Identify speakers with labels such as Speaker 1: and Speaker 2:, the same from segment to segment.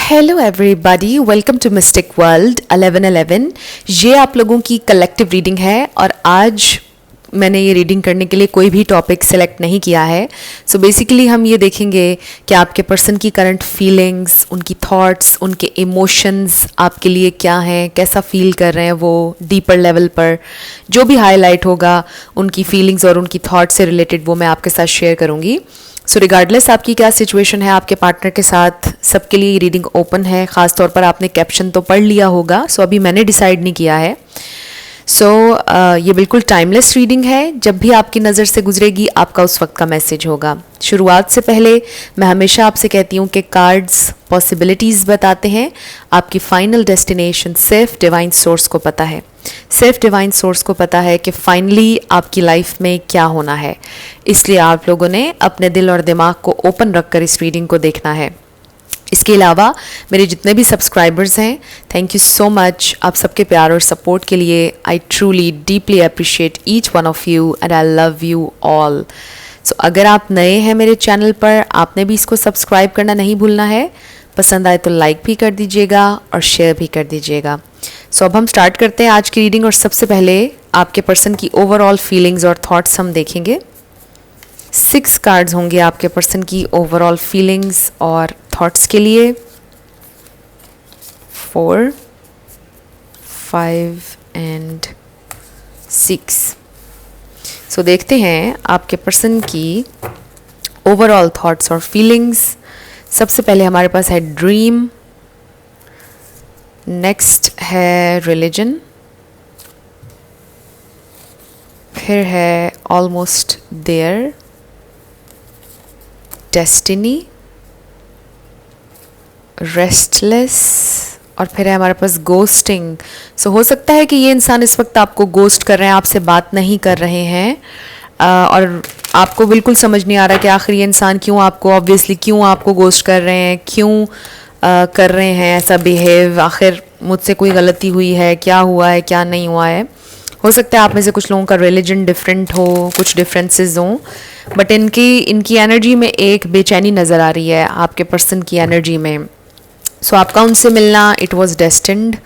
Speaker 1: Hello everybody, welcome to mystic world 1111। ये आप लोगों की कलेक्टिव रीडिंग है और आज मैंने ये रीडिंग करने के लिए कोई भी टॉपिक सेलेक्ट नहीं किया है। सो बेसिकली हम ये देखेंगे कि आपके पर्सन की करंट फीलिंग्स, उनकी थॉट्स, उनके इमोशंस आपके लिए क्या हैं, कैसा फील कर रहे हैं वो डीपर लेवल पर। जो भी हाईलाइट होगा उनकी फीलिंग्स और उनकी थॉट्स से रिलेटेड वो मैं आपके साथ शेयर करूँगी। सो रिगार्डलेस आपकी क्या सिचुएशन है आपके पार्टनर के साथ, सबके लिए ये रीडिंग ओपन है। ख़ास तौर पर आपने कैप्शन तो पढ़ लिया होगा, सो अभी मैंने डिसाइड नहीं किया है। ये बिल्कुल टाइमलेस रीडिंग है। जब भी आपकी नज़र से गुजरेगी आपका उस वक्त का मैसेज होगा। शुरुआत से पहले मैं हमेशा आपसे कहती हूँ कि कार्ड्स पॉसिबिलिटीज़ बताते हैं, आपकी फाइनल डेस्टिनेशन सिर्फ डिवाइन सोर्स को पता है। सिर्फ डिवाइन सोर्स को पता है कि फाइनली आपकी लाइफ में क्या होना है। इसलिए आप लोगों ने अपने दिल और दिमाग को ओपन रखकर इस रीडिंग को देखना है। इसके अलावा मेरे जितने भी सब्सक्राइबर्स हैं, थैंक यू सो मच आप सबके प्यार और सपोर्ट के लिए। I truly deeply appreciate each one of you and I love you all. So अगर आप नए हैं मेरे चैनल पर, आपने भी इसको सब्सक्राइब करना नहीं भूलना है। पसंद आए तो लाइक भी कर दीजिएगा और शेयर भी कर दीजिएगा। सो अब हम स्टार्ट करते हैं आज की रीडिंग और सबसे पहले आपके पर्सन की ओवरऑल फीलिंग्स और थॉट्स हम देखेंगे। 6 कार्ड्स होंगे आपके पर्सन की ओवरऑल फीलिंग्स और थॉट्स के लिए। 4, 5 एंड 6। सो देखते हैं आपके पर्सन की ओवरऑल थॉट्स और फीलिंग्स। सबसे पहले हमारे पास है ड्रीम, नेक्स्ट है रिलीजन, फिर है ऑलमोस्ट देयर, डेस्टिनी, रेस्टलेस और फिर है हमारे पास गोस्टिंग। सो हो सकता है कि ये इंसान इस वक्त आपको गोस्ट कर रहे हैं, आपसे बात नहीं कर रहे हैं और आपको बिल्कुल समझ नहीं आ रहा कि आखिर ये इंसान क्यों आपको गोस्ट कर रहे हैं, क्यों कर रहे हैं ऐसा बिहेव। आखिर मुझसे कोई गलती हुई है, क्या हुआ है, क्या नहीं हुआ है। हो सकता है आप में से कुछ लोगों का रिलीजन डिफरेंट हो, कुछ डिफरेंसेस हों, बट इनकी एनर्जी में एक बेचैनी नज़र आ रही है आपके पर्सन की एनर्जी में। सो आपका उनसे मिलना इट वाज डेस्टिन्ड,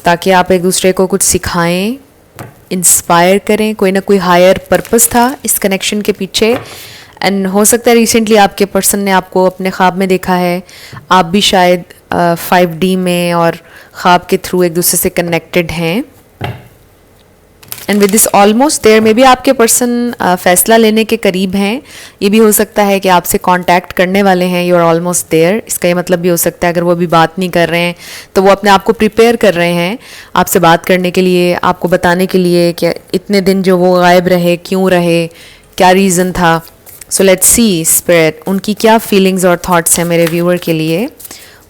Speaker 1: ताकि आप एक दूसरे को कुछ सिखाएं, इंस्पायर करें। कोई ना कोई हायर पर्पस था इस कनेक्शन के पीछे। एंड हो सकता है रिसेंटली आपके पर्सन ने आपको अपने ख्वाब में देखा है, आप भी शायद 5D में और ख्वाब के थ्रू एक दूसरे से कनेक्टेड हैं। And with this almost there में भी आपके पर्सन फैसला लेने के करीब हैं। ये भी हो सकता है कि आपसे कांटेक्ट करने वाले हैं, यू आर ऑलमोस्ट देयर। इसका ये मतलब भी हो सकता है अगर वो अभी बात नहीं कर रहे हैं तो वो अपने आप को प्रिपेयर कर रहे हैं आपसे बात करने के लिए, आपको बताने के लिए कि इतने दिन जो वो गायब रहे, क्यों रहे, क्या रीज़न था। सो लेट्स सी स्पिरिट उनकी क्या फीलिंग्स और थॉट्स हैं मेरे व्यूअर के लिए।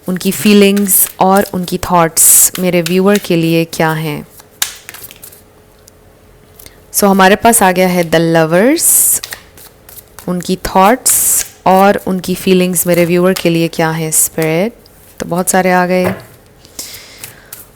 Speaker 1: उनकी फीलिंग्स और उनकी थॉट्स मेरे व्यूअर के लिए क्या हैं। सो हमारे पास आ गया है द लवर्स, उनकी थॉट्स और उनकी फीलिंग्स मेरे व्यूअर के लिए क्या है स्पिरिट। तो बहुत सारे आ गए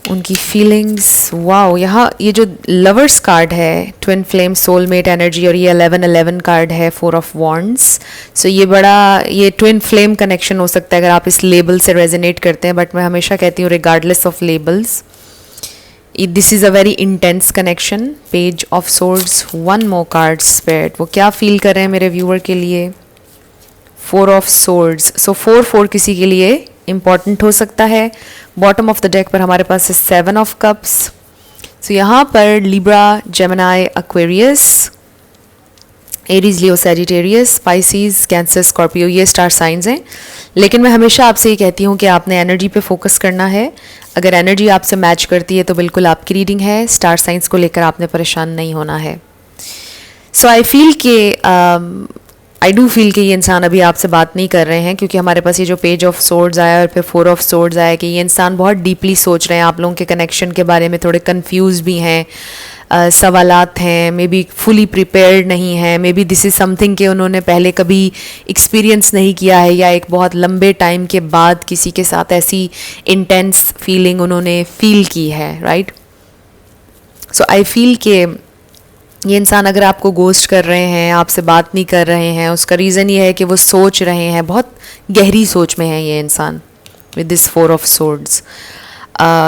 Speaker 1: उनकी फीलिंग्स। वाओ, यहाँ ये जो लवर्स कार्ड है, ट्विन फ्लेम, सोलमेट एनर्जी, और ये 1111 कार्ड है, 4 ऑफ वॉन्ड्स। सो ये ट्विन फ्लेम कनेक्शन हो सकता है अगर आप इस लेबल से रेजोनेट करते हैं, बट मैं हमेशा कहती हूँ regardless of labels, this is a very intense connection. Page of swords, 1 more card spirit, वो क्या फील कर रहे हैं मेरे व्यूअर के लिए। 4 ऑफ सोर्ड्स, सो 4 किसी के लिए इम्पॉर्टेंट हो सकता है। बॉटम ऑफ द डेक पर हमारे पास है 7 ऑफ कप्स। सो यहाँ पर लिब्रा, जेमिनी, एक्वेरियस, एरीज, लियो, सैजिटेरियस, स्पाइसीज, कैंसर, स्कॉर्पियो, ये स्टार साइंस हैं। लेकिन मैं हमेशा आपसे ये कहती हूँ कि आपने एनर्जी पे फोकस करना है। अगर एनर्जी आपसे मैच करती है तो बिल्कुल आपकी रीडिंग है। स्टार साइंस को लेकर आपने परेशान नहीं होना है। सो आई डू फील कि ये इंसान अभी आपसे बात नहीं कर रहे हैं, क्योंकि हमारे पास ये जो पेज ऑफ सोर्ड्स आया और फिर 4 ऑफ सोर्ड्स आया कि ये इंसान बहुत डीपली सोच रहे हैं आप लोगों के कनेक्शन के बारे में, थोड़े कंफ्यूज भी हैं, सवालात हैं, मे बी फुली प्रिपेयर्ड नहीं है, may be this is something कि उन्होंने पहले कभी एक्सपीरियंस नहीं किया है, या एक बहुत लंबे टाइम के बाद किसी के साथ ऐसी इंटेंस फीलिंग उन्होंने फील की है, राइट। सो आई फील कि ये इंसान अगर आपको गोस्ट कर रहे हैं, आपसे बात नहीं कर रहे हैं, उसका रीज़न ये है कि वो सोच रहे हैं, बहुत गहरी सोच में है ये इंसान, विद दिस 4 ऑफ सोर्ड्स।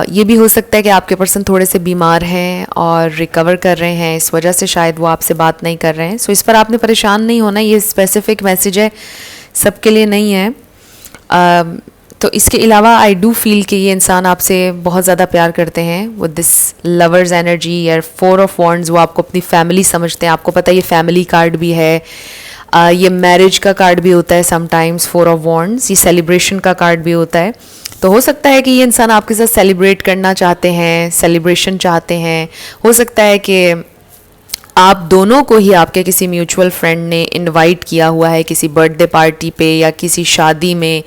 Speaker 1: ये भी हो सकता है कि आपके पर्सन थोड़े से बीमार हैं और रिकवर कर रहे हैं, इस वजह से शायद वो आपसे बात नहीं कर रहे हैं। सो इस पर आपने परेशान नहीं होना, ये स्पेसिफिक मैसेज है, सबके लिए नहीं है। तो इसके अलावा आई डू फील कि ये इंसान आपसे बहुत ज़्यादा प्यार करते हैं विद दिस लवर्स एनर्जी या 4 ऑफ वॉन्ड्स। वो आपको अपनी फैमिली समझते हैं, आपको पता है ये फैमिली कार्ड भी है, ये मैरिज का कार्ड भी होता है समटाइम्स 4 ऑफ वॉन्ड्स, ये सेलिब्रेशन का कार्ड भी होता है। तो हो सकता है कि ये इंसान आपके साथ सेलिब्रेट करना चाहते हैं, सेलिब्रेशन चाहते हैं। हो सकता है कि आप दोनों को ही आपके किसी म्यूचुअल फ्रेंड ने इनवाइट किया हुआ है किसी बर्थडे पार्टी पे या किसी शादी में,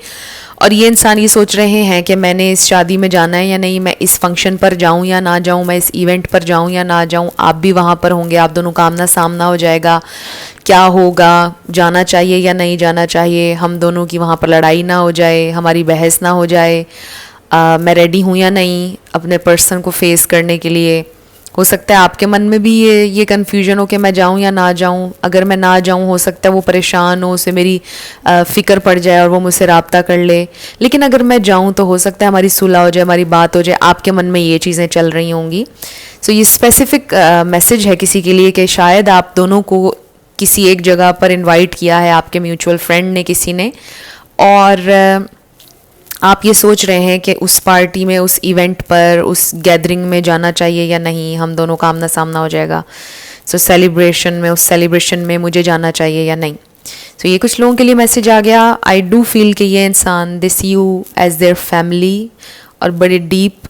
Speaker 1: और ये इंसान ये सोच रहे हैं कि मैंने इस शादी में जाना है या नहीं, मैं इस फंक्शन पर जाऊं या ना जाऊं, मैं इस इवेंट पर जाऊं या ना जाऊं। आप भी वहाँ पर होंगे, आप दोनों का आमना सामना हो जाएगा, क्या होगा, जाना चाहिए या नहीं जाना चाहिए, हम दोनों की वहाँ पर लड़ाई ना हो जाए, हमारी बहस ना हो जाए, मैं रेडी हूँ या नहीं अपने पर्सन को फेस करने के लिए। हो सकता है आपके मन में भी ये कन्फ्यूजन हो कि मैं जाऊं या ना जाऊं। अगर मैं ना जाऊं हो सकता है वो परेशान हो, उसे मेरी फ़िक्र पड़ जाए और वो मुझसे रब्ता कर ले। लेकिन अगर मैं जाऊं तो हो सकता है हमारी सुलह हो जाए, हमारी बात हो जाए। आपके मन में ये चीज़ें चल रही होंगी। सो ये स्पेसिफिक मैसेज है किसी के लिए कि शायद आप दोनों को किसी एक जगह पर इन्वाइट किया है आपके म्यूचुअल फ्रेंड ने, किसी ने, और आप ये सोच रहे हैं कि उस पार्टी में, उस इवेंट पर, उस गैदरिंग में जाना चाहिए या नहीं, हम दोनों का आमना सामना हो जाएगा। सो सेलिब्रेशन में, उस सेलिब्रेशन में मुझे जाना चाहिए या नहीं। सो ये कुछ लोगों के लिए मैसेज आ गया। आई डू फील कि ये इंसान दे सी यू एज देयर फैमिली, और बड़े डीप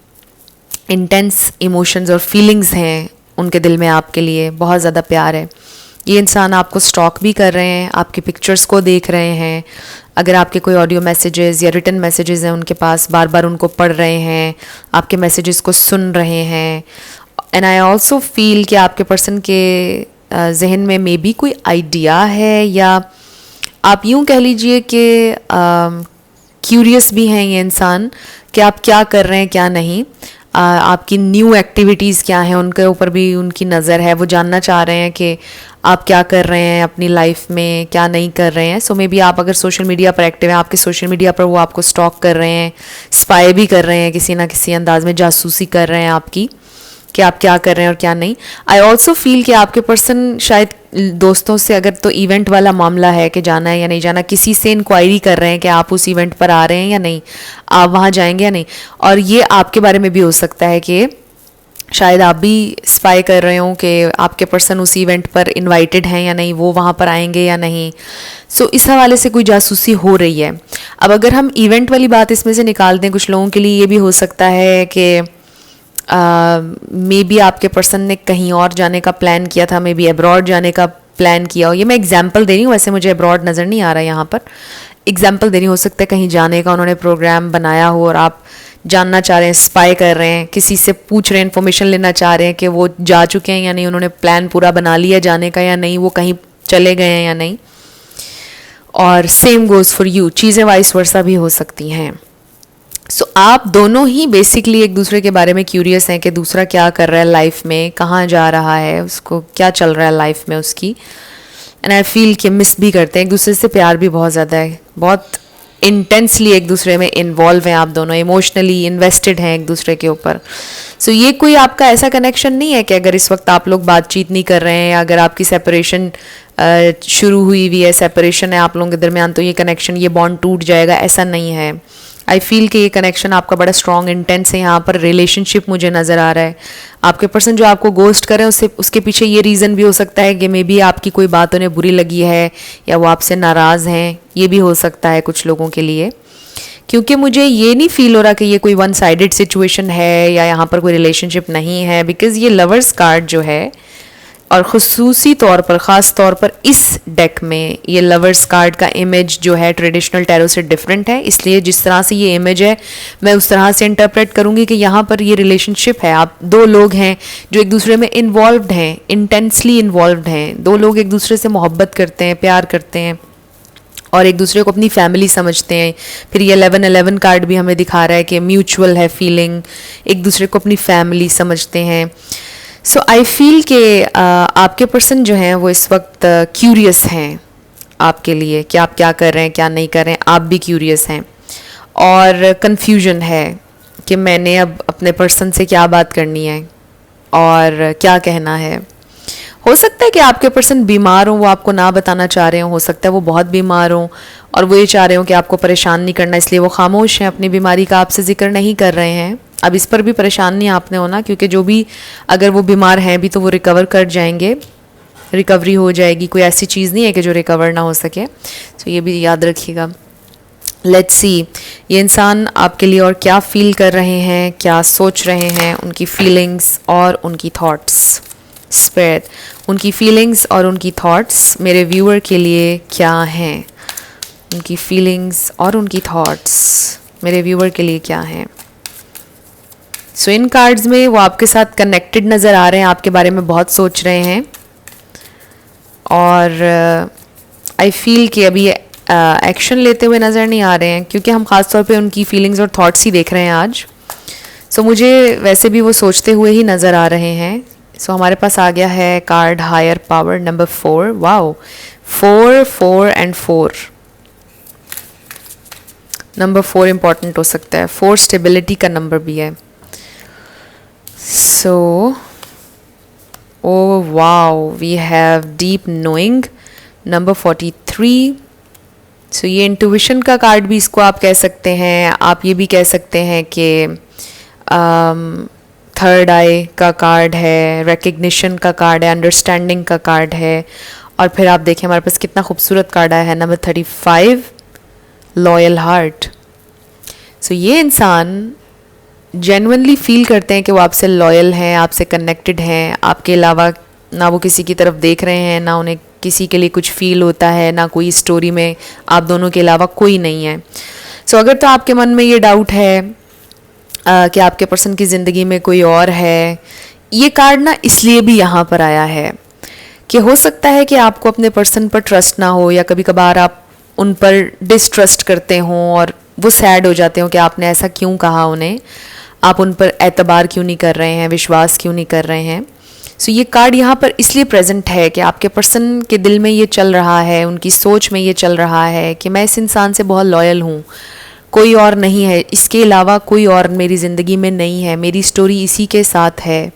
Speaker 1: इंटेंस इमोशंस और फीलिंग्स हैं उनके दिल में आपके लिए, बहुत ज़्यादा प्यार है। ये इंसान आपको स्टॉक भी कर रहे हैं, आपकी पिक्चर्स को देख रहे हैं। अगर आपके कोई ऑडियो मैसेजेस या रिटन मैसेजेस हैं उनके पास, बार बार उनको पढ़ रहे हैं, आपके मैसेजेस को सुन रहे हैं। एंड आई ऑल्सो फील कि आपके पर्सन के जहन में मे बी कोई आइडिया है, या आप यूँ कह लीजिए कि क्यूरियस भी हैं ये इंसान कि आप क्या कर रहे हैं क्या नहीं, आपकी न्यू एक्टिविटीज़ क्या हैं उनके ऊपर भी उनकी नज़र है। वो जानना चाह रहे हैं कि आप क्या कर रहे हैं अपनी लाइफ में, क्या नहीं कर रहे हैं। सो मे बी आप अगर सोशल मीडिया पर एक्टिव हैं, आपके सोशल मीडिया पर वो आपको स्टॉक कर रहे हैं, स्पाई भी कर रहे हैं, किसी ना किसी अंदाज में जासूसी कर रहे हैं आपकी कि आप क्या कर रहे हैं और क्या नहीं। आई ऑल्सो फील कि आपके पर्सन शायद दोस्तों से, अगर तो इवेंट वाला मामला है कि जाना है या नहीं जाना, किसी से इंक्वायरी कर रहे हैं कि आप उस इवेंट पर आ रहे हैं या नहीं, आप वहाँ जाएंगे या नहीं। और ये आपके बारे में भी हो सकता है कि शायद आप भी स्पाई कर रहे हो कि आपके पर्सन उस इवेंट पर इनवाइटेड हैं या नहीं, वो वहाँ पर आएंगे या नहीं। सो इस हवाले से कोई जासूसी हो रही है। अब अगर हम इवेंट वाली बात इसमें से निकाल दें, कुछ लोगों के लिए ये भी हो सकता है कि मे बी आपके पर्सन ने कहीं और जाने का प्लान किया था, मे बी अब्रॉड जाने का प्लान किया हो। ये मैं एग्जांपल दे रही हूँ, वैसे मुझे अब्रॉड नज़र नहीं आ रहा है यहाँ पर, एग्जांपल दे रही हूँ। हो सकता है कहीं जाने का उन्होंने प्रोग्राम बनाया हो और आप जानना चाह रहे हैं, स्पाई कर रहे हैं, किसी से पूछ रहे हैं, इन्फॉर्मेशन लेना चाह रहे हैं कि वो जा चुके हैं या नहीं, उन्होंने प्लान पूरा बना लिया जाने का या नहीं, वो कहीं चले गए हैं या नहीं। और सेम गोज़ फॉर यू, चीज़ें वाइस वर्सा भी हो सकती हैं। सो आप दोनों ही बेसिकली एक दूसरे के बारे में क्यूरियस हैं कि दूसरा क्या कर रहा है लाइफ में, कहाँ जा रहा है, उसको क्या चल रहा है लाइफ में उसकी। एंड आई फील कि मिस भी करते हैं एक दूसरे से, प्यार भी बहुत ज़्यादा है, बहुत इंटेंसली एक दूसरे में इन्वॉल्व हैं आप दोनों, इमोशनली इन्वेस्टेड हैं एक दूसरे के ऊपर। सो ये कोई आपका ऐसा कनेक्शन नहीं है कि अगर इस वक्त आप लोग बातचीत नहीं कर रहे हैं या अगर आपकी सेपरेशन शुरू हुई हुई है, सेपरेशन है आप लोगों के दरमियान, तो ये कनेक्शन, ये बॉन्ड टूट जाएगा, ऐसा नहीं है। आई फील कि ये कनेक्शन आपका बड़ा स्ट्रॉन्ग इंटेंस है। यहाँ पर रिलेशनशिप मुझे नज़र आ रहा है। आपके पर्सन जो आपको गोस्ट कर रहे हैं उसके पीछे ये रीज़न भी हो सकता है कि मे बी आपकी कोई बात उन्हें बुरी लगी है या वो आपसे नाराज़ हैं, ये भी हो सकता है कुछ लोगों के लिए। क्योंकि मुझे ये नहीं फील हो रहा कि ये कोई वन साइडेड सिचुएशन है या यहाँ पर कोई रिलेशनशिप नहीं है, बिकॉज़ ये लवर्स कार्ड जो है, और ख़ुसूसी तौर पर, ख़ास तौर पर इस डेक में ये लवर्स कार्ड का इमेज जो है ट्रेडिशनल टैरो से डिफरेंट है। इसलिए जिस तरह से ये इमेज है मैं उस तरह से इंटरप्रेट करूँगी कि यहाँ पर ये रिलेशनशिप है, आप दो लोग हैं जो एक दूसरे में इन्वॉल्व्ड हैं, इंटेंसली इन्वॉल्व्ड हैं। दो लोग एक दूसरे से मोहब्बत करते हैं, प्यार करते हैं और एक दूसरे को अपनी फैमिली समझते हैं। फिर ये 11-11 कार्ड भी हमें दिखा रहा है कि म्यूचुअल है फीलिंग, एक दूसरे को अपनी फैमिली समझते हैं। सो आई फील कि आपके पर्सन जो हैं वो इस वक्त क्यूरियस हैं आपके लिए कि आप क्या कर रहे हैं क्या नहीं कर रहे हैं, आप भी क्यूरियस हैं। और कन्फ्यूजन है कि मैंने अब अपने पर्सन से क्या बात करनी है और क्या कहना है। हो सकता है कि आपके पर्सन बीमार हो, वो आपको ना बताना चाह रहे हो सकता है वो बहुत बीमार हो और वो ये चाह रहे हो कि आपको परेशान नहीं करना, इसलिए वो खामोश हैं, अपनी बीमारी का आपसे जिक्र नहीं कर रहे हैं। अब इस पर भी परेशान नहीं आपने होना, क्योंकि जो भी अगर वो बीमार हैं भी तो वो रिकवर कर जाएंगे, रिकवरी हो जाएगी। कोई ऐसी चीज़ नहीं है कि जो रिकवर ना हो सके, तो ये भी याद रखिएगा। लेट्स सी ये इंसान आपके लिए और क्या फील कर रहे हैं, क्या सोच रहे हैं, उनकी फीलिंग्स और उनकी थॉट्स। स्पिरिट, उनकी फीलिंग्स और उनकी थॉट्स मेरे व्यूअर के लिए क्या हैं? उनकी फीलिंग्स और उनकी थॉट्स मेरे व्यूअर के लिए क्या हैं? सो इन कार्ड्स में वो आपके साथ कनेक्टेड नज़र आ रहे हैं, आपके बारे में बहुत सोच रहे हैं और आई फील कि अभी एक्शन लेते हुए नज़र नहीं आ रहे हैं, क्योंकि हम ख़ास तौर पे उनकी फीलिंग्स और थॉट्स ही देख रहे हैं आज। सो मुझे वैसे भी वो सोचते हुए ही नज़र आ रहे हैं। सो हमारे पास आ गया है card higher power number 4। Wow, 4 4 and 4। Number 4 important हो सकता है, 4 स्टेबिलिटी का नंबर भी है। So oh wow, we have deep knowing number 43। So ये इंट्यूशन का कार्ड भी इसको आप कह सकते हैं। आप ये भी कह सकते हैं कि थर्ड आई का कार्ड है, रिकग्निशन का कार्ड है, अंडरस्टैंडिंग का कार्ड है। और फिर आप देखें हमारे पास कितना खूबसूरत कार्ड आया है, नंबर 35, लॉयल हार्ट। सो ये इंसान जेन्युइनली फील करते हैं कि वो आपसे लॉयल हैं, आपसे कनेक्टेड हैं। आपके अलावा ना वो किसी की तरफ देख रहे हैं, ना उन्हें किसी के लिए कुछ फील होता है, ना कोई स्टोरी में आप दोनों के अलावा कोई नहीं है। सो अगर तो आपके मन में ये डाउट है कि आपके पर्सन की ज़िंदगी में कोई और है, ये कार्ड ना इसलिए भी यहाँ पर आया है कि हो सकता है कि आपको अपने पर्सन पर ट्रस्ट ना हो, या कभी कभार आप उन पर डिस्ट्रस्ट करते हों और वो सैड हो जाते हो कि आपने ऐसा क्यों कहा उन्हें, आप उन पर एतबार क्यों नहीं कर रहे हैं, विश्वास क्यों नहीं कर रहे हैं। सो ये कार्ड यहाँ पर इसलिए प्रेजेंट है कि आपके पर्सन के दिल में ये चल रहा है, उनकी सोच में ये चल रहा है कि मैं इस इंसान से बहुत लॉयल हूँ, कोई और नहीं है, इसके अलावा कोई और मेरी ज़िंदगी में नहीं है, मेरी स्टोरी इसी के साथ है।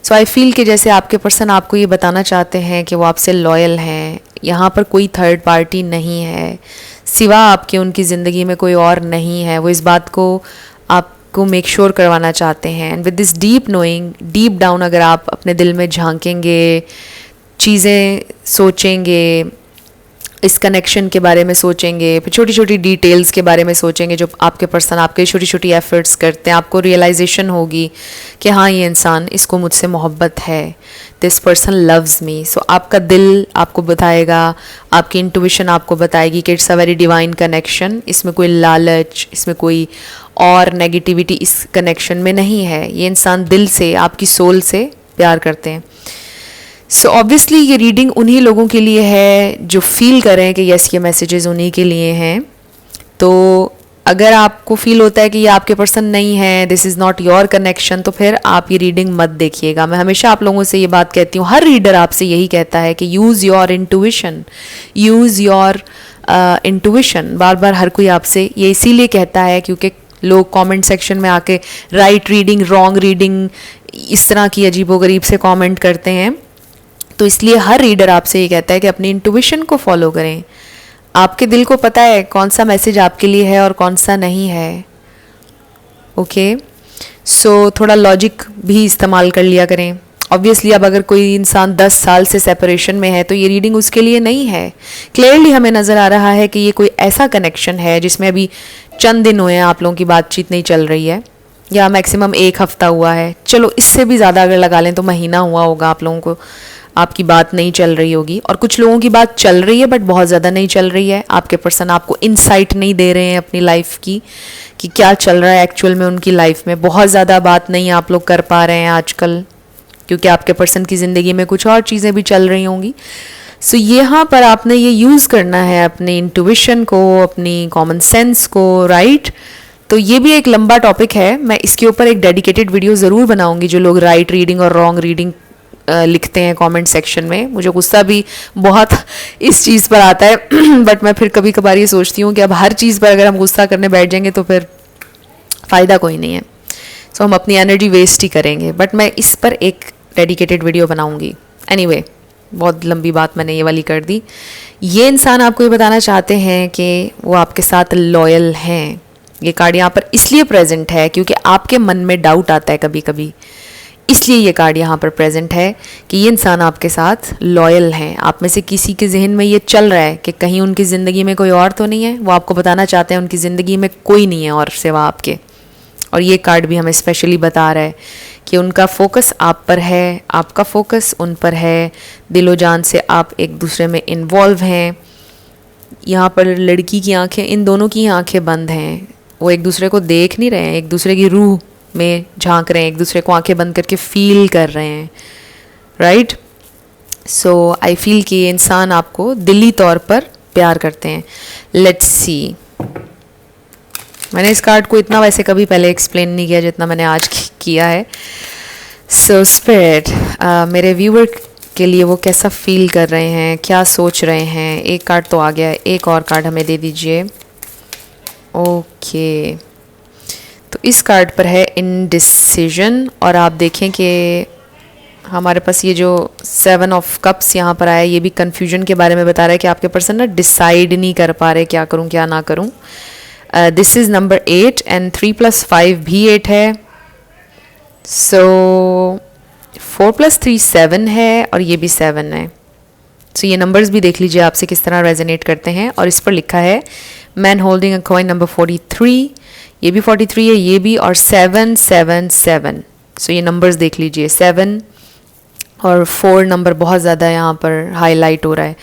Speaker 1: सो आई फील कि जैसे आपके पर्सन आपको ये बताना चाहते हैं कि वो आपसे लॉयल हैं, यहाँ पर कोई थर्ड पार्टी नहीं है, सिवा आपके उनकी ज़िंदगी में कोई और नहीं है। वो इस बात को आपको मेक श्योर करवाना चाहते हैं। And with this deep knowing, deep down अगर आप अपने दिल में झांकेंगे, चीज़ें सोचेंगे, इस कनेक्शन के बारे में सोचेंगे, फिर छोटी छोटी डिटेल्स के बारे में सोचेंगे जो आपके पर्सन आपके छोटी छोटी एफर्ट्स करते हैं, आपको रियलाइजेशन होगी कि हाँ ये इंसान, इसको मुझसे मोहब्बत है, दिस पर्सन लव्स मी। सो आपका दिल आपको बताएगा, आपकी इंट्यूशन आपको बताएगी कि it's a very divine connection, इसमें कोई लालच, इसमें कोई और नेगेटिविटी इस कनेक्शन में नहीं है। ये इंसान दिल से, आपकी सोल से प्यार करते हैं। सो ऑब्वियसली ये रीडिंग उन्हीं लोगों के लिए है जो फील कर रहे हैं कि यस ये मैसेजेस उन्हीं के लिए हैं। तो अगर आपको फील होता है कि ये आपके पर्सन नहीं है, this is not your connection, तो फिर आप ये रीडिंग मत देखिएगा। मैं हमेशा आप लोगों से ये बात कहती हूँ, हर रीडर आपसे यही कहता है कि use your intuition, use your intuition. बार बार हर कोई आपसे ये इसीलिए कहता है क्योंकि लोग कमेंट सेक्शन में आके राइट रीडिंग, रॉन्ग रीडिंग, इस तरह की अजीबोगरीब से कमेंट करते हैं। तो इसलिए हर रीडर आपसे ये कहता है कि अपनी इंट्यूशन को फॉलो करें। आपके दिल को पता है कौन सा मैसेज आपके लिए है और कौन सा नहीं है। ओके, सो थोड़ा लॉजिक भी इस्तेमाल कर लिया करें। ऑब्वियसली अब अगर कोई इंसान 10 साल से सेपरेशन में है तो ये रीडिंग उसके लिए नहीं है। क्लियरली हमें नज़र आ रहा है कि ये कोई ऐसा कनेक्शन है जिसमें अभी चंद दिन हुए हैं, आप लोगों की बातचीत नहीं चल रही है, या मैक्सिमम 1 हफ्ता हुआ है। चलो इससे भी ज़्यादा अगर लगा लें तो महीना हुआ होगा आप लोगों को, आपकी बात नहीं चल रही होगी। और कुछ लोगों की बात चल रही है बट बहुत ज़्यादा नहीं चल रही है। आपके पर्सन आपको इनसाइट नहीं दे रहे हैं अपनी लाइफ की कि क्या चल रहा है एक्चुअल में उनकी लाइफ में। बहुत ज़्यादा बात नहीं आप लोग कर पा रहे हैं आजकल, क्योंकि आपके पर्सन की ज़िंदगी में कुछ और चीज़ें भी चल रही होंगी। सो यहाँ पर आपने ये यूज़ करना है अपनी इंट्यूशन को, अपनी कॉमन सेंस को, राइट। तो ये भी एक लंबा टॉपिक है, मैं इसके ऊपर एक डेडिकेटेड वीडियो ज़रूर बनाऊंगी। जो लोग राइट रीडिंग और रॉन्ग रीडिंग लिखते हैं कमेंट सेक्शन में। मुझे गुस्सा भी बहुत इस चीज़ पर आता है बट मैं फिर कभी कभार ये सोचती हूँ कि अब हर चीज़ पर अगर हम गुस्सा करने बैठ जाएंगे तो फिर फ़ायदा कोई नहीं है। सो हम अपनी एनर्जी वेस्ट ही करेंगे। बट मैं इस पर एक डेडिकेटेड वीडियो बनाऊँगी। एनीवे, बहुत लंबी बात मैंने ये वाली कर दी। ये इंसान आपको ये बताना चाहते हैं कि वो आपके साथ लॉयल हैं। ये कार्ड यहाँ पर इसलिए प्रेजेंट है क्योंकि आपके मन में डाउट आता है कभी कभी, इसलिए ये कार्ड यहाँ पर प्रेजेंट है कि ये इंसान आपके साथ लॉयल हैं। आप में से किसी के जहन में ये चल रहा है कि कहीं उनकी ज़िंदगी में कोई और तो नहीं है। वो आपको बताना चाहते हैं उनकी ज़िंदगी में कोई नहीं है और सिवा आपके। और ये कार्ड भी हमें स्पेशली बता रहा है कि उनका फोकस आप पर है, आपका फोकस उन पर है। दिलो जान से आप एक दूसरे में इन्वॉल्व हैं। यहाँ पर लड़की की आंखें, इन दोनों की आंखें बंद हैं। वो एक दूसरे को देख नहीं रहे हैं, एक दूसरे की रूह में झांक रहे हैं, एक दूसरे को आंखें बंद करके फील कर रहे हैं, राइट। सो आई फील कि ये इंसान आपको दिली तौर पर प्यार करते हैं। लेट्स सी, मैंने इस कार्ड को इतना वैसे कभी पहले एक्सप्लेन नहीं किया जितना मैंने आज किया है। सो स्पिरिट, मेरे व्यूअर के लिए वो कैसा फील कर रहे हैं, क्या सोच रहे हैं। एक कार्ड तो आ गया है, एक और कार्ड हमें दे दीजिए। ओके, तो इस कार्ड पर है इनडिसीजन। और आप देखें कि हमारे पास ये जो 7 ऑफ कप्स यहाँ पर आया है, ये भी कन्फ्यूजन के बारे में बता रहा है कि आपके पर्सन ना डिसाइड नहीं कर पा रहे क्या करूँ क्या ना करूँ। दिस इज़ नंबर 8 एंड 3 + 5 भी 8 है। सो 4 + 3 7 है और ये भी 7 है। सो ये नंबर्स भी देख लीजिए आपसे किस तरह रेजोनेट करते हैं। और इस पर लिखा है man holding a coin number 43, ये भी 43 है, ये भी, और 7 7 7। सो ये नंबर्स देख लीजिए, 7 और 4 नंबर बहुत ज़्यादा यहाँ पर हाईलाइट हो रहा है।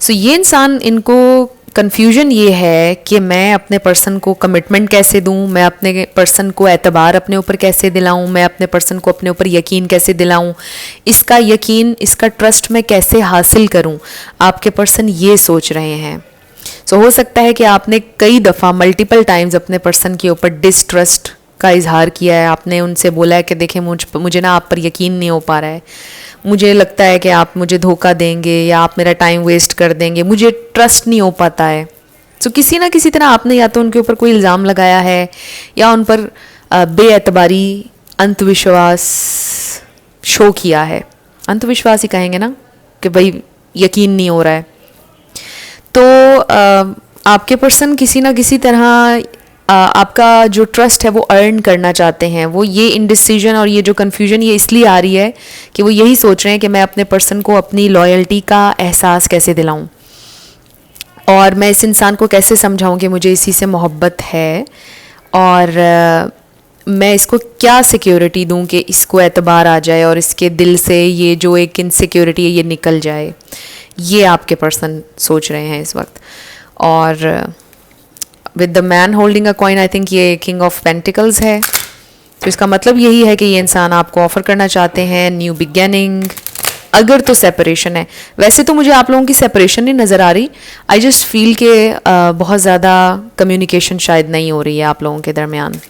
Speaker 1: सो ये इंसान, इनको कन्फ्यूजन ये है कि मैं अपने पर्सन को कमिटमेंट कैसे दूं, मैं अपने पर्सन को एतबार अपने ऊपर कैसे दिलाऊं, मैं अपने पर्सन को अपने ऊपर यकीन कैसे दिलाऊं, इसका यकीन, इसका ट्रस्ट मैं कैसे हासिल करूं। आपके पर्सन ये सोच रहे हैं। सो हो सकता है कि आपने कई दफ़ा मल्टीपल टाइम्स अपने पर्सन के ऊपर डिसट्रस्ट का इजहार किया है। आपने उनसे बोला है कि देखें मुझे ना आप पर यकीन नहीं हो पा रहा है, मुझे लगता है कि आप मुझे धोखा देंगे या आप मेरा टाइम वेस्ट कर देंगे, मुझे ट्रस्ट नहीं हो पाता है। सो किसी ना किसी तरह आपने या तो उनके ऊपर कोई इल्ज़ाम लगाया है या उन पर बेएतबारी, अंधविश्वास शो किया है। अंधविश्वास ही कहेंगे ना कि भाई यकीन नहीं हो रहा है। तो आपके पर्सन किसी ना किसी तरह आपका जो ट्रस्ट है वो अर्न करना चाहते हैं। वो ये इनडिसीजन और ये जो कन्फ्यूजन ये इसलिए आ रही है कि वो यही सोच रहे हैं कि मैं अपने पर्सन को अपनी लॉयल्टी का एहसास कैसे दिलाऊं और मैं इस इंसान को कैसे समझाऊं कि मुझे इसी से मोहब्बत है और मैं इसको क्या सिक्योरिटी दूं कि इसको एतबार आ जाए और इसके दिल से ये जो एक इनसिक्योरिटी है ये निकल जाए। ये आपके पर्सन सोच रहे हैं इस वक्त। और with the man holding a coin, I think ये किंग ऑफ पेंटिकल्स है। तो इसका मतलब यही है कि ये इंसान आपको ऑफर करना चाहते हैं न्यू बिगिनिंग। अगर तो सेपरेशन है, वैसे तो मुझे आप लोगों की सेपरेशन नहीं नज़र आ रही। आई जस्ट फील के बहुत ज़्यादा कम्युनिकेशन शायद नहीं हो रही है आप लोगों के दरमियान।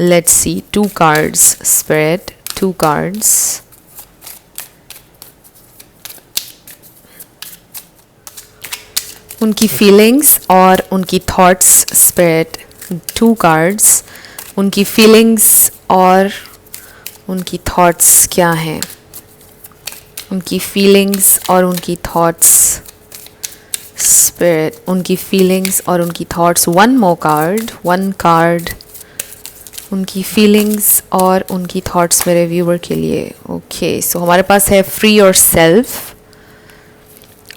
Speaker 1: Let's see, 2 cards spirit, 2 cards. उनकी फीलिंग्स और उनकी थॉट्स स्पिरिट, 2 कार्ड्स। उनकी फीलिंग्स और उनकी थॉट्स क्या हैं, उनकी फीलिंग्स और उनकी थॉट्स स्पिरिट, उनकी फीलिंग्स और उनकी थॉट्स। 1 मोर कार्ड, 1 कार्ड। उनकी फीलिंग्स और उनकी थॉट्स मेरे व्यूअर के लिए। ओके, सो हमारे पास है फ्री योर सेल्फ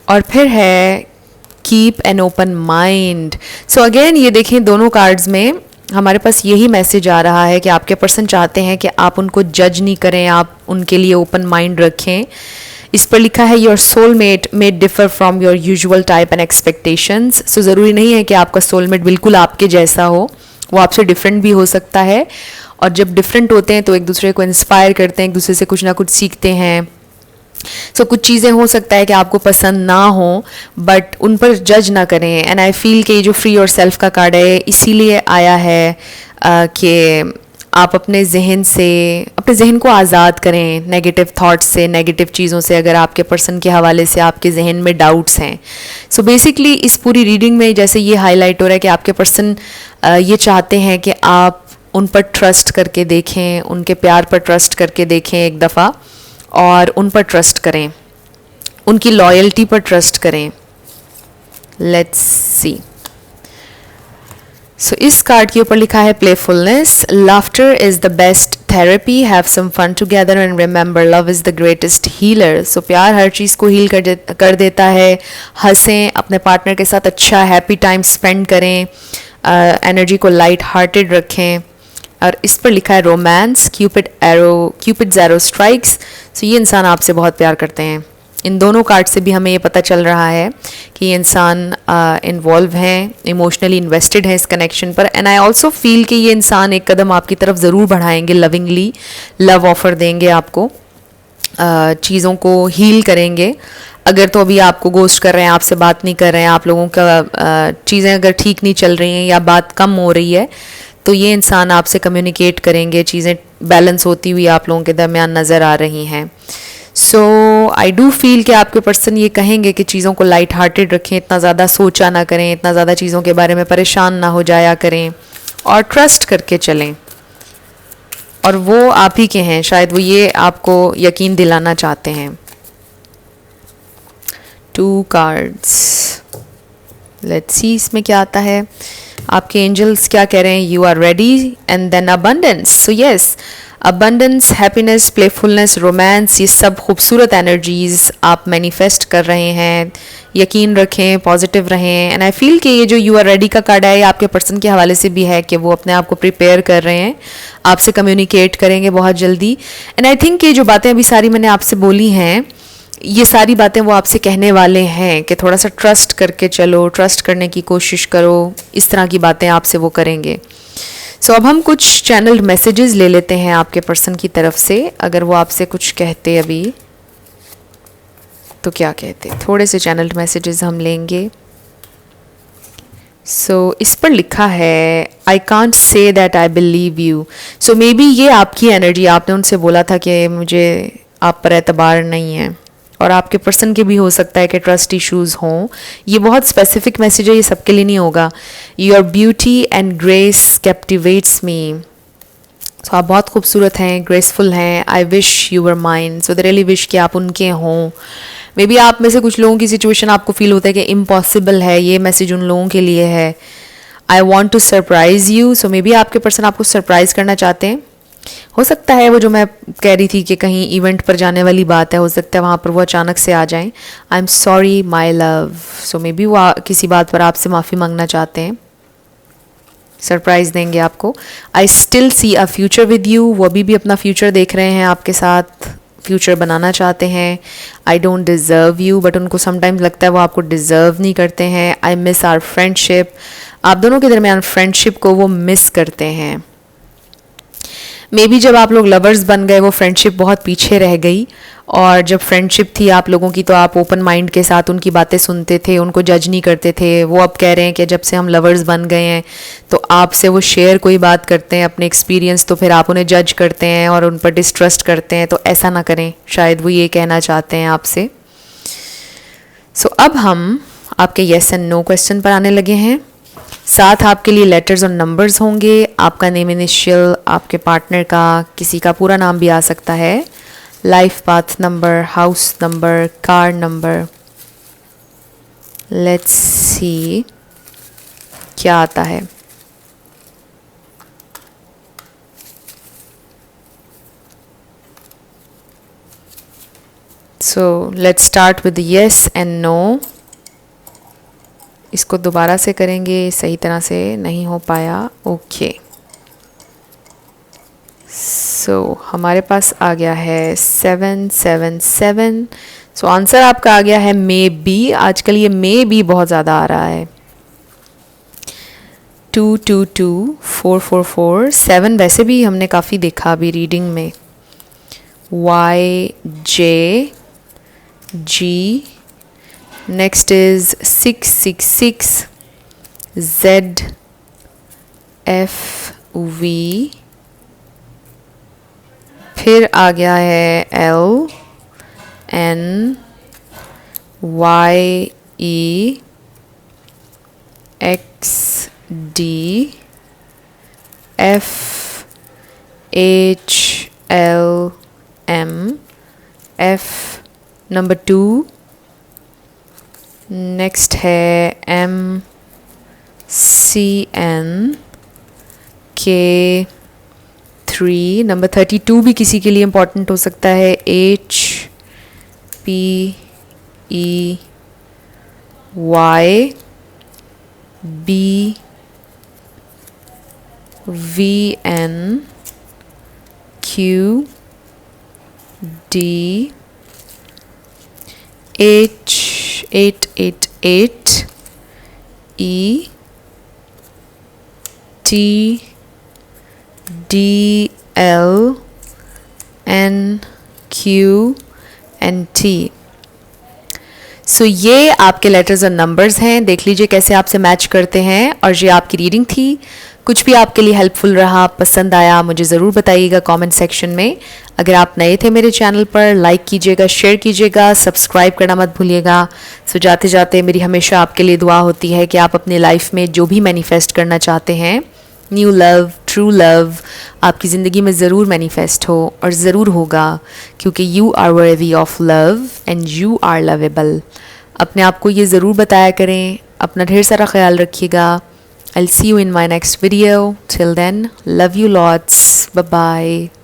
Speaker 1: और फिर है keep an open mind. So again ये देखें, दोनों कार्ड्स में हमारे पास यही मैसेज आ रहा है कि आपके पर्सन चाहते हैं कि आप उनको जज नहीं करें, आप उनके लिए ओपन माइंड रखें। इस पर लिखा है your soulmate may differ from your usual type and expectations. So ज़रूरी नहीं है कि आपका सोलमेट बिल्कुल आपके जैसा हो, वो आपसे डिफरेंट भी हो सकता है। और जब डिफरेंट होते हैं तो एक दूसरे को इंस्पायर करते हैं, एक दूसरे से कुछ ना कुछ सीखते हैं। सो कुछ चीज़ें हो सकता है कि आपको पसंद ना हो, बट उन पर जज ना करें। एंड आई फील कि ये जो फ्री और सेल्फ का कार्ड है इसीलिए आया है कि आप अपने जहन को आज़ाद करें नेगेटिव थॉट्स से, नेगेटिव चीज़ों से, अगर आपके पर्सन के हवाले से आपके जहन में डाउट्स हैं। सो बेसिकली इस पूरी रीडिंग में जैसे ये हाईलाइट हो रहा है कि आपके पर्सन ये चाहते हैं कि आप उन पर ट्रस्ट करके देखें, उनके प्यार पर ट्रस्ट करके देखें एक दफ़ा, और उन पर ट्रस्ट करें, उनकी लॉयल्टी पर ट्रस्ट करें। Let's see. सो इस कार्ड के ऊपर लिखा है playfulness, laughter is the best therapy, have some fun together and remember love is the greatest healer. So प्यार हर चीज़ को हील कर देता है। हंसें, अपने पार्टनर के साथ अच्छा हैप्पी टाइम स्पेंड करें, एनर्जी को लाइट हार्टेड रखें। और इस पर लिखा है रोमांस, क्यूपिड्स एरो स्ट्राइक्स। सो ये इंसान आपसे बहुत प्यार करते हैं। इन दोनों कार्ड से भी हमें ये पता चल रहा है कि ये इंसान इन्वॉल्व हैं, इमोशनली इन्वेस्टेड हैं इस कनेक्शन पर। एंड आई ऑल्सो फील कि ये इंसान एक कदम आपकी तरफ ज़रूर बढ़ाएंगे, लविंगली लव ऑफ़र देंगे आपको, चीज़ों को हील करेंगे। अगर तो अभी आपको गोस्ट कर रहे हैं, आपसे बात नहीं कर रहे हैं, आप लोगों का चीज़ें अगर ठीक नहीं चल रही हैं या बात कम हो रही है, तो ये इंसान आपसे कम्युनिकेट करेंगे, चीज़ें बैलेंस होती हुई आप लोगों के दरमियान नज़र आ रही हैं। सो आई डू फील कि आपके पर्सन ये कहेंगे कि चीज़ों को लाइट हार्टेड रखें, इतना ज़्यादा सोचा ना करें, इतना ज़्यादा चीज़ों के बारे में परेशान ना हो जाया करें, और ट्रस्ट करके चलें। और वो आप ही के हैं, शायद वो ये आपको यकीन दिलाना चाहते हैं। 2 कार्ड्स, लेट्स सी इसमें क्या आता है। आपके एंजल्स क्या कह रहे हैं? You are ready and then abundance. So yes, abundance, happiness, playfulness, romance, ये सब खूबसूरत एनर्जीज आप मैनिफेस्ट कर रहे हैं। यकीन रखें, पॉजिटिव रहें। एंड आई फील कि ये जो यू आर रेडी का कार्ड है, ये आपके पर्सन के हवाले से भी है कि वो अपने आप को प्रिपेयर कर रहे हैं, आपसे कम्युनिकेट करेंगे बहुत जल्दी। एंड आई थिंक ये जो बातें अभी सारी मैंने आपसे बोली हैं, ये सारी बातें वो आपसे कहने वाले हैं कि थोड़ा सा ट्रस्ट करके चलो, ट्रस्ट करने की कोशिश करो, इस तरह की बातें आपसे वो करेंगे। सो अब हम कुछ चैनल्ड मैसेजेस ले लेते हैं आपके पर्सन की तरफ से। अगर वो आपसे कुछ कहते अभी तो क्या कहते, थोड़े से चैनल्ड मैसेजेस हम लेंगे। सो इस पर लिखा है I can't say that I believe you. So may be ये आपकी एनर्जी, आपने उनसे बोला था कि मुझे आप पर एतबार नहीं है, और आपके पर्सन के भी हो सकता है कि ट्रस्ट इश्यूज हों। ये बहुत स्पेसिफिक मैसेज है, ये सबके लिए नहीं होगा। Your beauty and grace captivates me. So आप बहुत खूबसूरत हैं, ग्रेसफुल हैं। I wish you were mine. So they really wish कि आप उनके हों। मे बी आप में से कुछ लोगों की सिचुएशन आपको फील होता है कि इम्पॉसिबल है, ये मैसेज उन लोगों के लिए है। I want to surprise you. So maybe आपके पर्सन आपको सरप्राइज़ करना चाहते हैं। हो सकता है वो जो मैं कह रही थी कि कहीं इवेंट पर जाने वाली बात है, हो सकता है वहाँ पर वो अचानक से आ जाएं। I am sorry my love. So may be वो किसी बात पर आपसे माफ़ी मांगना चाहते हैं, सरप्राइज़ देंगे आपको। I still see a future with you. वो अभी भी अपना फ्यूचर देख रहे हैं, आपके साथ फ्यूचर बनाना चाहते हैं। I don't deserve you, but उनको समटाइम्स लगता है वो आपको डिज़र्व नहीं करते हैं। I miss our friendship. आप दोनों के दरमियान फ्रेंडशिप को वो मिस करते हैं। मे बी जब आप लोग लवर्स बन गए, वो फ्रेंडशिप बहुत पीछे रह गई, और जब फ्रेंडशिप थी आप लोगों की तो आप ओपन माइंड के साथ उनकी बातें सुनते थे, उनको जज नहीं करते थे। वो अब कह रहे हैं कि जब से हम लवर्स बन गए हैं तो आपसे वो शेयर कोई बात करते हैं अपने एक्सपीरियंस, तो फिर आप उन्हें जज करते हैं और उन पर डिस्ट्रस्ट करते हैं। तो ऐसा ना करें, शायद वो ये कहना चाहते हैं आपसे। सो अब हम आपके येस एंड नो क्वेश्चन पर आने लगे हैं। साथ आपके लिए लेटर्स और नंबर्स होंगे। आपका नेम इनिशियल, आपके पार्टनर का, किसी का पूरा नाम भी आ सकता है, life path number, house number, car number. Let's see क्या आता है। So let's start with yes and no. इसको दोबारा से करेंगे, सही तरह से नहीं हो पाया। ओके, सो हमारे पास आ गया है 777। सो आंसर आपका आ गया है मे बी। आजकल ये मे बी बहुत ज़्यादा आ रहा है। 222 444 7 वैसे भी हमने काफ़ी देखा अभी रीडिंग में। YJ G, next is 666 ZFV फिर आ गया है L N Y E X D F H L M F number 2, next है M C N K 3, number 32 भी किसी के लिए इम्पॉर्टेंट हो सकता है, H P E Y B V N Q D H 888 E T D L N Q N T। सो ये आपके लेटर्स और नंबर्स हैं, देख लीजिए कैसे आपसे मैच करते हैं। और ये आपकी रीडिंग थी। कुछ भी आपके लिए हेल्पफुल रहा, पसंद आया, मुझे ज़रूर बताइएगा कमेंट सेक्शन में। अगर आप नए थे मेरे चैनल पर, लाइक कीजिएगा, शेयर कीजिएगा, सब्सक्राइब करना मत भूलिएगा। सो जाते जाते मेरी हमेशा आपके लिए दुआ होती है कि आप अपने लाइफ में जो भी मैनिफेस्ट करना चाहते हैं, न्यू लव, ट्रू लव, आपकी ज़िंदगी में ज़रूर मैनिफेस्ट हो और ज़रूर होगा, क्योंकि you are worthy of love and you are lovable. अपने आप को ये ज़रूर बताया करें। अपना ढेर सारा ख्याल रखिएगा। I'll see you in my next video. Till then, love you lots. Bye bye.